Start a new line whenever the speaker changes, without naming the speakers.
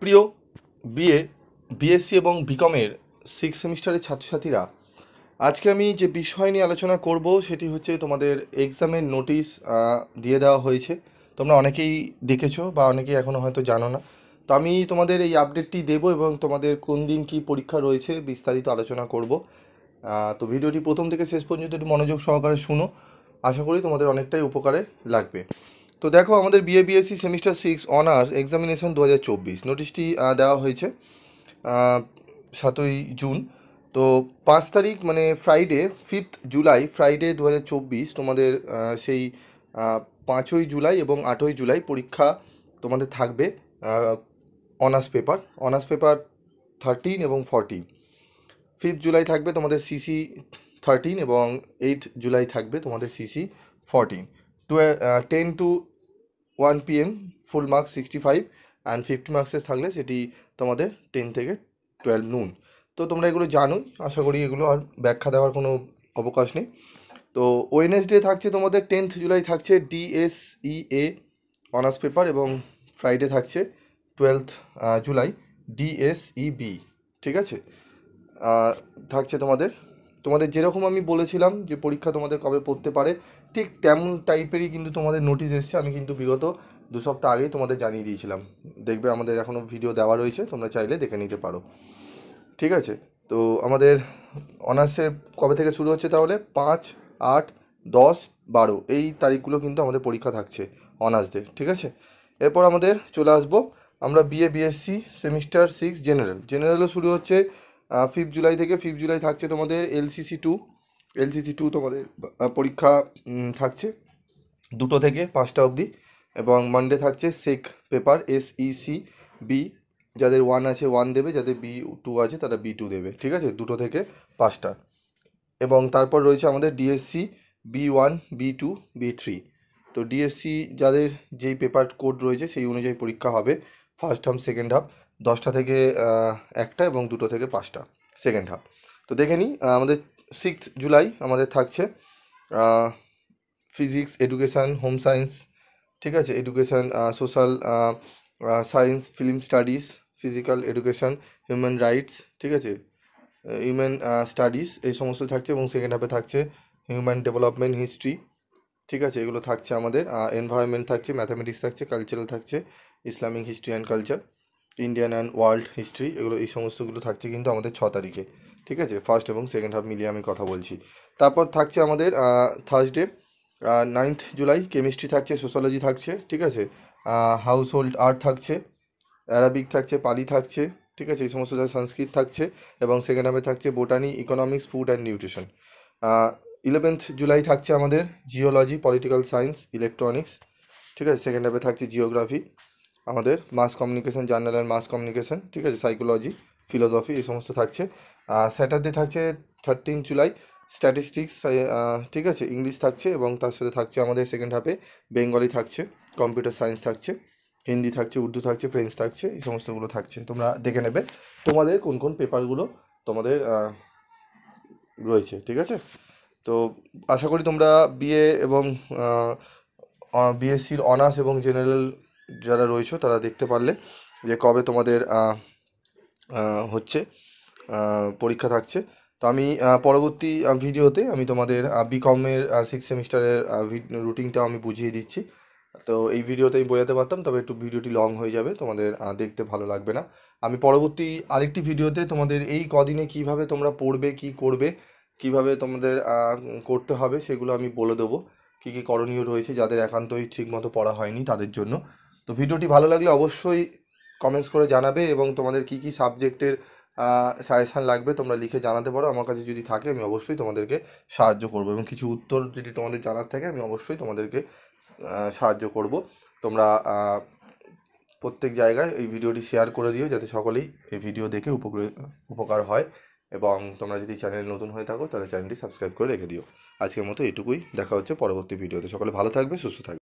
প্রিয় BA, BSc এবং বিকমের six সেমিস্টারের ছাত্রছাত্রীরা, আজকে আমি যে বিষয় নিয়ে আলোচনা করব সেটি হচ্ছে তোমাদের এক্সামের নোটিশ দিয়ে দেওয়া হয়েছে। তোমরা অনেকেই দেখেছো বা অনেকেই এখনও হয়তো জানো না। তো আমি তোমাদের এই আপডেটটি দেবো এবং তোমাদের কোন দিন কি পরীক্ষা রয়েছে বিস্তারিত আলোচনা করব। তো ভিডিওটি প্রথম থেকে শেষ পর্যন্ত একটু মনোযোগ সহকারে শুনো, আশা করি তোমাদের অনেকটাই উপকারে লাগবে। তো দেখো, আমাদের BA BSc semester 6 honours examination 2024 নোটিশটি দেওয়া হয়েছে 7ই জুন। তো 5 তারিখ মানে ফ্রাইডে 5th জুলাই, ফ্রাইডে 2024 তোমাদের সেই 5ই জুলাই এবং 8ই জুলাই পরীক্ষা তোমাদের থাকবে। অনার্স পেপার 13 এবং 14। 5th জুলাই থাকবে তোমাদের সিসি 13 এবং 8th জুলাই থাকবে তোমাদের CC 14। 10 to 1 PM full marks 65 and 50 মার্কসের থাকলে সেটি তোমাদের 10 থেকে 12 নুন। তো তোমরা এগুলো জানোই, আশা করি এগুলো আর ব্যাখ্যা দেওয়ার কোনো অবকাশ নেই। তো ওয়েডনেসডে থাকছে তোমাদের 10th জুলাই থাকছে ডিএসইএ অনার্স পেপার এবং ফ্রাইডে থাকছে 12th জুলাই ডিএসইবি। ঠিক আছে, থাকছে তোমাদের তোমাদের যেরকম আমি বলেছিলাম যে পরীক্ষা তোমাদের কবে পড়তে পারে, ঠিক তেমন টাইপেরই কিন্তু তোমাদের নোটিশ এসছে। আমি কিন্তু বিগত 2 সপ্তাহ আগেই তোমাদের জানিয়ে দিয়েছিলাম। দেখবে আমাদের এখনও ভিডিও দেওয়া রয়েছে, তোমরা চাইলে দেখে নিতে পারো। ঠিক আছে, তো আমাদের অনার্সের কবে থেকে শুরু হচ্ছে তাহলে? 5, 8, 10, 12 এই তারিখগুলো কিন্তু আমাদের পরীক্ষা থাকছে অনার্সদের। ঠিক আছে, এরপর আমাদের চলে আসবো আমরা বিএ বিএসসি সেমিস্টার 6 জেনারেলও শুরু হচ্ছে 5th জুলাই থেকে। 5th জুলাই থাকছে তোমাদের এলসিসি টু তোমাদের পরীক্ষা থাকছে 2টো থেকে 5টা অবধি। এবং মানডে থাকছে সেক পেপার SEC বি, যাদের 1 আছে 1 দেবে, যাদের B2 আছে তারা B2 দেবে। ঠিক আছে, 2টো থেকে 5টা। এবং তারপর রয়েছে আমাদের ডিএসসি B1, B2, B3। তো ডিএসসি যাদের যেই পেপার কোড রয়েছে সেই অনুযায়ী পরীক্ষা হবে। ফার্স্ট হাফ, সেকেন্ড হাফ 10টা থেকে 1টা এবং 2টো থেকে 5টা সেকেন্ড হাফ। তো দেখে নিই, আমাদের 6th জুলাই আমাদের থাকছে ফিজিক্স, এডুকেশান, হোম সায়েন্স। ঠিক আছে, education, social science, film studies, physical education, human rights. ঠিক আছে, হিউম্যান স্টাডিজ এই সমস্ত থাকছে। এবং সেকেন্ড হাফে থাকছে হিউম্যান ডেভেলপমেন্ট, হিস্ট্রি। ঠিক আছে, এগুলো থাকছে আমাদের। এনভায়রনমেন্ট থাকছে, ম্যাথামেটিক্স থাকছে, কালচারাল থাকছে, Islamic history and culture, Indian and world history. এগুলো এই সমস্তগুলো থাকছে কিন্তু আমাদের 6 তারিখে। ঠিক আছে, ফার্স্ট এবং সেকেন্ড হাফ মিলিয়ে আমি কথা বলছি। তারপর থাকছে আমাদের থার্সডে 9th জুলাই কেমিস্ট্রি থাকছে, সোশ্যোলজি থাকছে। ঠিক আছে, হাউস হোল্ড আর্ট থাকছে, অ্যারাবিক থাকছে, পালি থাকছে। ঠিক আছে, এই সমস্ত সংস্কৃত থাকছে। এবং সেকেন্ড হাফে থাকছে botany, economics, food and nutrition. 11th July থাকছে আমাদের জিওলজি, পলিটিক্যাল সায়েন্স, ইলেকট্রনিক্স। ঠিক আছে, সেকেন্ড হাফে থাকছে জিওগ্রাফি, আমাদের mass communication, journal and mass communication. ঠিক আছে, সাইকোলজি, ফিলোসফি এই সমস্ত থাকছে। স্যাটারডে থাকছে 13th জুলাই স্ট্যাটিস্টিক্স। ঠিক আছে, ইংলিশ থাকছে এবং তার সাথে থাকছে আমাদের সেকেন্ড হাফে বেঙ্গলি থাকছে, কম্পিউটার সায়েন্স থাকছে, হিন্দি থাকছে, উর্দু থাকছে, ফ্রেঞ্চ থাকছে। এই সমস্তগুলো থাকছে, তোমরা দেখে নেবে তোমাদের কোন কোন পেপারগুলো তোমাদের রয়েছে। ঠিক আছে, তো আশা করি তোমরা বিএ এবং বিএসসির অনার্স এবং জেনারেল যারা রয়েছে তারা দেখতে পারলে যে কবে তোমাদের হচ্ছে পরীক্ষা থাকছে। তো আমি পরবর্তী ভিডিওতে আমি তোমাদের বিকমের 6 সেমিস্টারের রুটিনটাও আমি বুঝিয়ে দিচ্ছি। তো এই ভিডিওতে আমি বোঝাতে পারতাম, তবে একটু ভিডিওটি লং হয়ে যাবে, তোমাদের দেখতে ভালো লাগবে না। আমি পরবর্তী আরেকটি ভিডিওতে তোমাদের এই কদিনে কিভাবে তোমরা পড়বে, কি করবে, কিভাবে তোমাদের করতে হবে সেগুলো আমি বলে দেবো। কী কী করণীয় রয়েছে যাদের একান্তই ঠিকমতো পড়া হয়নি তাদের জন্য। তো ভিডিওটি ভালো লাগলে অবশ্যই কমেন্টস করে জানাবে এবং তোমাদের কী কী সাবজেক্টের সাজেশান লাগবে তোমরা লিখে জানাতে পারো। আমার কাছে যদি থাকে আমি অবশ্যই তোমাদেরকে সাহায্য করবো, এবং কিছু উত্তর যদি তোমাদের জানার থাকে আমি অবশ্যই তোমাদেরকে সাহায্য করব। তোমরা প্রত্যেক জায়গায় এই ভিডিওটি শেয়ার করে দিও যাতে সকলেই এই ভিডিও দেখে উপকার হয়। এবং তোমরা যদি চ্যানেল নতুন হয়ে থাকো তাহলে চ্যানেলটি সাবস্ক্রাইব করে রেখে দিও। আজকের মতো এটুকুই, দেখা হচ্ছে পরবর্তী ভিডিওতে। সকলে ভালো থাকবে, সুস্থ থাকবে।